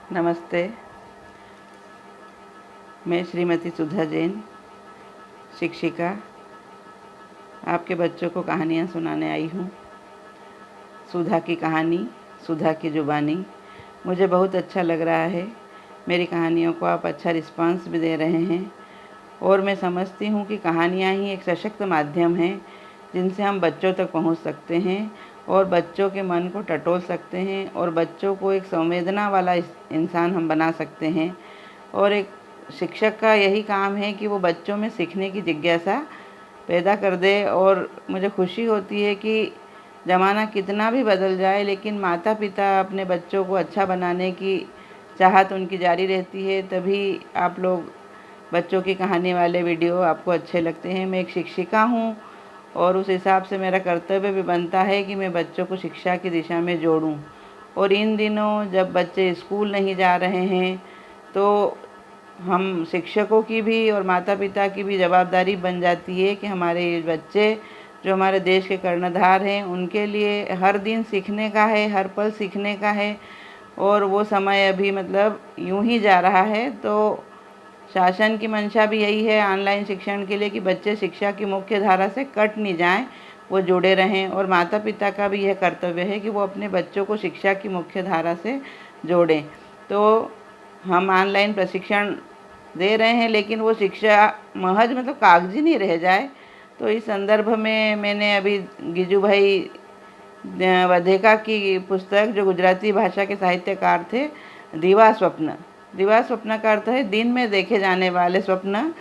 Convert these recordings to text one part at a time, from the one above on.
नमस्ते। मैं श्रीमती सुधा जैन, शिक्षिका, आपके बच्चों को कहानियाँ सुनाने आई हूँ। सुधा की कहानी, सुधा की ज़ुबानी। मुझे बहुत अच्छा लग रहा है। मेरी कहानियों को आप अच्छा रिस्पांस भी दे रहे हैं और मैं समझती हूँ कि कहानियाँ ही एक सशक्त माध्यम है जिनसे हम बच्चों तक पहुँच सकते हैं और बच्चों के मन को टटोल सकते हैं और बच्चों को एक संवेदना वाला इंसान हम बना सकते हैं। और एक शिक्षक का यही काम है कि वो बच्चों में सीखने की जिज्ञासा पैदा कर दे। और मुझे खुशी होती है कि ज़माना कितना भी बदल जाए लेकिन माता पिता अपने बच्चों को अच्छा बनाने की चाहत उनकी जारी रहती है। तभी आप लोग बच्चों की कहानी वाले वीडियो आपको अच्छे लगते हैं। मैं एक शिक्षिका हूँ और उस हिसाब से मेरा कर्तव्य भी बनता है कि मैं बच्चों को शिक्षा की दिशा में जोड़ूं। और इन दिनों जब बच्चे स्कूल नहीं जा रहे हैं तो हम शिक्षकों की भी और माता पिता की भी जवाबदारी बन जाती है कि हमारे बच्चे जो हमारे देश के कर्णधार हैं उनके लिए हर दिन सीखने का है, हर पल सीखने का है। और वो समय अभी मतलब यूं ही जा रहा है। तो शासन की मंशा भी यही है ऑनलाइन शिक्षण के लिए कि बच्चे शिक्षा की मुख्य धारा से कट नहीं जाएं, वो जुड़े रहें। और माता पिता का भी यह कर्तव्य है कि वो अपने बच्चों को शिक्षा की मुख्य धारा से जोड़ें। तो हम ऑनलाइन प्रशिक्षण दे रहे हैं लेकिन वो शिक्षा महज मतलब कागजी नहीं रह जाए। तो इस संदर्भ में मैंने अभी गिजूभाई वधेका की पुस्तक, जो गुजराती भाषा के साहित्यकार थे, दिवा स्वप्न। दिवा स्वप्न का अर्थ है दिन में देखे जाने वाले स्वप्न।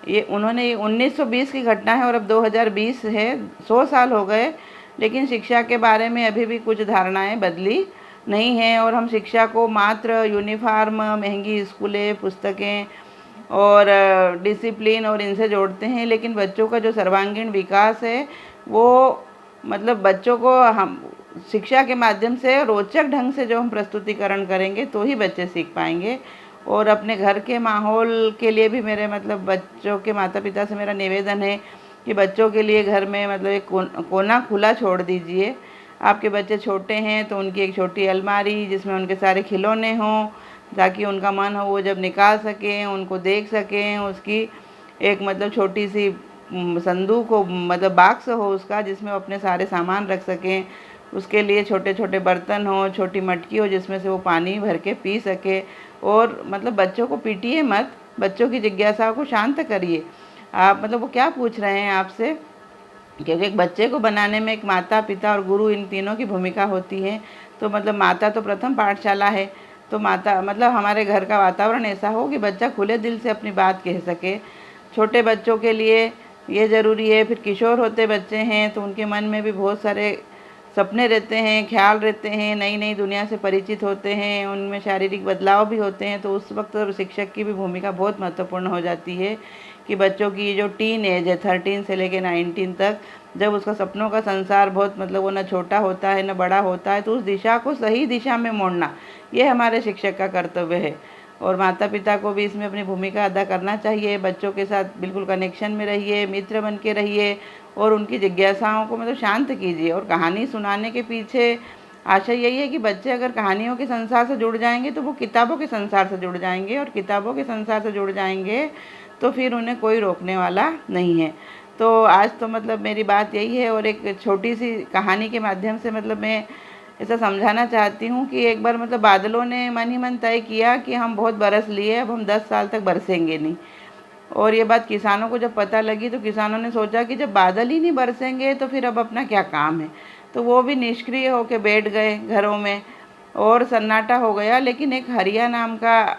ये उन्होंने 1920 की घटना है और अब 2020 है, 100 साल हो गए लेकिन शिक्षा के बारे में अभी भी कुछ धारणाएं बदली नहीं हैं। और हम शिक्षा को मात्र यूनिफॉर्म, महंगी स्कूलें, पुस्तकें और डिसिप्लिन और इनसे जोड़ते हैं, लेकिन बच्चों का जो सर्वांगीण विकास है वो मतलब बच्चों को हम शिक्षा के माध्यम से रोचक ढंग से जो हम प्रस्तुतिकरण करेंगे तो ही बच्चे सीख पाएंगे। और अपने घर के माहौल के लिए भी मेरे मतलब बच्चों के माता पिता से मेरा निवेदन है कि बच्चों के लिए घर में मतलब एक कोना खुला छोड़ दीजिए। आपके बच्चे छोटे हैं तो उनकी एक छोटी अलमारी जिसमें उनके सारे खिलौने हों, ताकि उनका मन हो वो जब निकाल सकें, उनको देख सकें। उसकी एक मतलब छोटी सी संदूक हो, मतलब बॉक्स हो उसका, जिसमें वो अपने सारे सामान रख सकें। उसके लिए छोटे छोटे बर्तन हो, छोटी मटकी हो जिसमें से वो पानी भर के पी सके। और मतलब बच्चों को पीटिए मत, बच्चों की जिज्ञासा को शांत करिए। आप मतलब वो क्या पूछ रहे हैं आपसे, क्योंकि एक बच्चे को बनाने में एक माता पिता और गुरु इन तीनों की भूमिका होती है। तो मतलब माता तो प्रथम पाठशाला है। तो माता मतलब हमारे घर का वातावरण ऐसा हो कि बच्चा खुले दिल से अपनी बात कह सके। छोटे बच्चों के लिए ये ज़रूरी है। फिर किशोर होते बच्चे हैं तो उनके मन में भी बहुत सारे सपने रहते हैं, ख्याल रहते हैं, नई नई दुनिया से परिचित होते हैं, उनमें शारीरिक बदलाव भी होते हैं। तो उस वक्त शिक्षक की भी भूमिका बहुत महत्वपूर्ण हो जाती है कि बच्चों की जो टीन एज है 13 से लेकर 19 तक, जब उसका सपनों का संसार बहुत मतलब वो ना छोटा होता है ना बड़ा होता है, तो उस दिशा को सही दिशा में मोड़ना ये हमारे शिक्षक का कर्तव्य है। और माता पिता को भी इसमें अपनी भूमिका अदा करना चाहिए। बच्चों के साथ बिल्कुल कनेक्शन में रहिए, मित्र बन के रहिए और उनकी जिज्ञासाओं को मतलब शांत कीजिए। और कहानी सुनाने के पीछे आशा यही है कि बच्चे अगर कहानियों के संसार से जुड़ जाएंगे तो वो किताबों के संसार से जुड़ जाएंगे, और किताबों के संसार से जुड़ जाएंगे तो फिर उन्हें कोई रोकने वाला नहीं है। तो आज तो मतलब मेरी बात यही है। और एक छोटी सी कहानी के माध्यम से मतलब मैं ऐसा समझाना चाहती हूँ कि एक बार मतलब बादलों ने मन ही मन तय किया कि हम बहुत बरस लिए, अब हम 10 साल तक बरसेंगे नहीं। और ये बात किसानों को जब पता लगी तो किसानों ने सोचा कि जब बादल ही नहीं बरसेंगे तो फिर अब अपना क्या काम है। तो वो भी निष्क्रिय होकर बैठ गए घरों में और सन्नाटा हो गया। लेकिन एक हरिया नाम का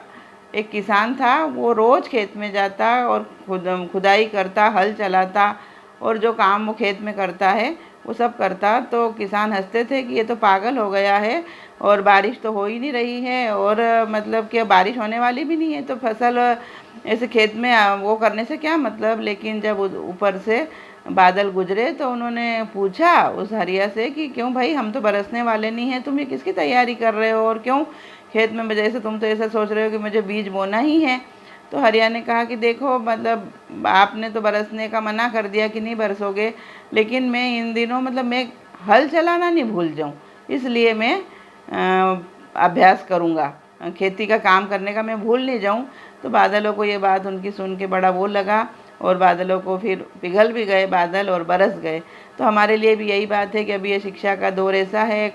एक किसान था, वो रोज़ खेत में जाता और खुदाई करता, हल चलाता और जो काम वो खेत में करता है वो सब करता। तो किसान हंसते थे कि ये तो पागल हो गया है और बारिश तो हो ही नहीं रही है और मतलब कि बारिश होने वाली भी नहीं है, तो फसल ऐसे खेत में वो करने से क्या मतलब। लेकिन जब ऊपर से बादल गुजरे तो उन्होंने पूछा उस हरिया से कि क्यों भाई, हम तो बरसने वाले नहीं हैं, तुम ये किसकी तैयारी कर रहे हो और क्यों खेत में जैसे तुम तो ऐसा सोच रहे हो कि मुझे बीज बोना ही है। तो हरिया ने कहा कि देखो मतलब आपने तो बरसने का मना कर दिया कि नहीं बरसोगे, लेकिन मैं इन दिनों मतलब मैं हल चलाना नहीं भूल जाऊं, इसलिए मैं अभ्यास करूंगा। खेती का काम करने का मैं भूल नहीं जाऊं। तो बादलों को ये बात उनकी सुन के बड़ा वो लगा, और बादलों को फिर पिघल भी गए बादल और बरस गए। तो हमारे लिए भी यही बात है कि अभी ये शिक्षा का दौर ऐसा है,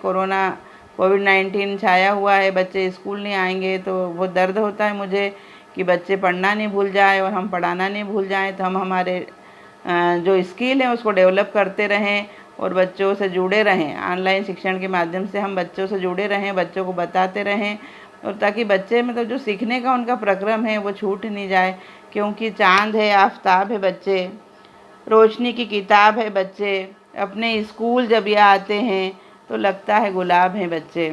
कोविड-19 छाया हुआ है, बच्चे स्कूल नहीं आएंगे तो बहुत दर्द होता है मुझे कि बच्चे पढ़ना नहीं भूल जाए और हम पढ़ाना नहीं भूल जाएं। तो हम हमारे जो स्किल है उसको डेवलप करते रहें और बच्चों से जुड़े रहें। ऑनलाइन शिक्षण के माध्यम से हम बच्चों से जुड़े रहें, बच्चों को बताते रहें, और ताकि बच्चे मतलब जो सीखने का उनका प्रक्रम है वो छूट नहीं जाए। क्योंकि चाँद है, आफताब है बच्चे, रोशनी की किताब है बच्चे, अपने स्कूल जब ये आते हैं तो लगता है गुलाब हैं बच्चे।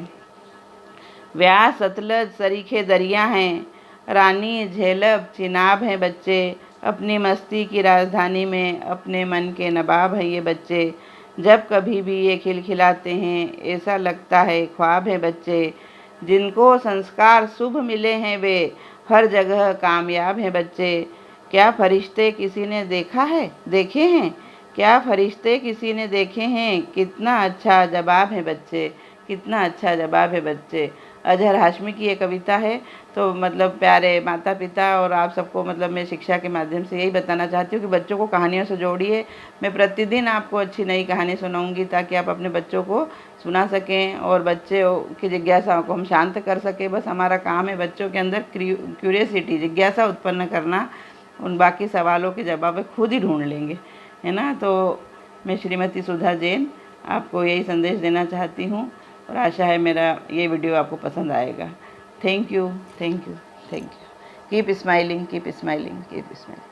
व्यास सतलज सरीखे दरिया हैं, रानी झेलम चिनाब हैं बच्चे, अपनी मस्ती की राजधानी में अपने मन के नवाब हैं ये बच्चे। जब कभी भी ये खिलखिलाते हैं ऐसा लगता है ख्वाब है बच्चे। जिनको संस्कार शुभ मिले हैं वे हर जगह कामयाब हैं बच्चे। क्या फरिश्ते किसी ने देखे हैं? क्या फरिश्ते किसी ने देखे हैं? कितना अच्छा जवाब है बच्चे, कितना अच्छा जवाब है बच्चे। अजहर हाशमी की ये कविता है। तो मतलब प्यारे माता पिता और आप सबको मतलब मैं शिक्षा के माध्यम से यही बताना चाहती हूँ कि बच्चों को कहानियों से जोड़िए। मैं प्रतिदिन आपको अच्छी नई कहानी सुनाऊंगी ताकि आप अपने बच्चों को सुना सकें और बच्चों की जिज्ञासाओं को हम शांत कर सकें। बस हमारा काम है बच्चों के अंदर क्यूरियसिटी, जिज्ञासा उत्पन्न करना। उन बाकी सवालों के जवाब वे खुद ही ढूंढ लेंगे, है ना। तो मैं श्रीमती सुधा जैन आपको यही संदेश देना चाहती हूँ और आशा है मेरा ये वीडियो आपको पसंद आएगा। Thank you, thank you, thank you. Keep smiling, keep smiling, keep smiling.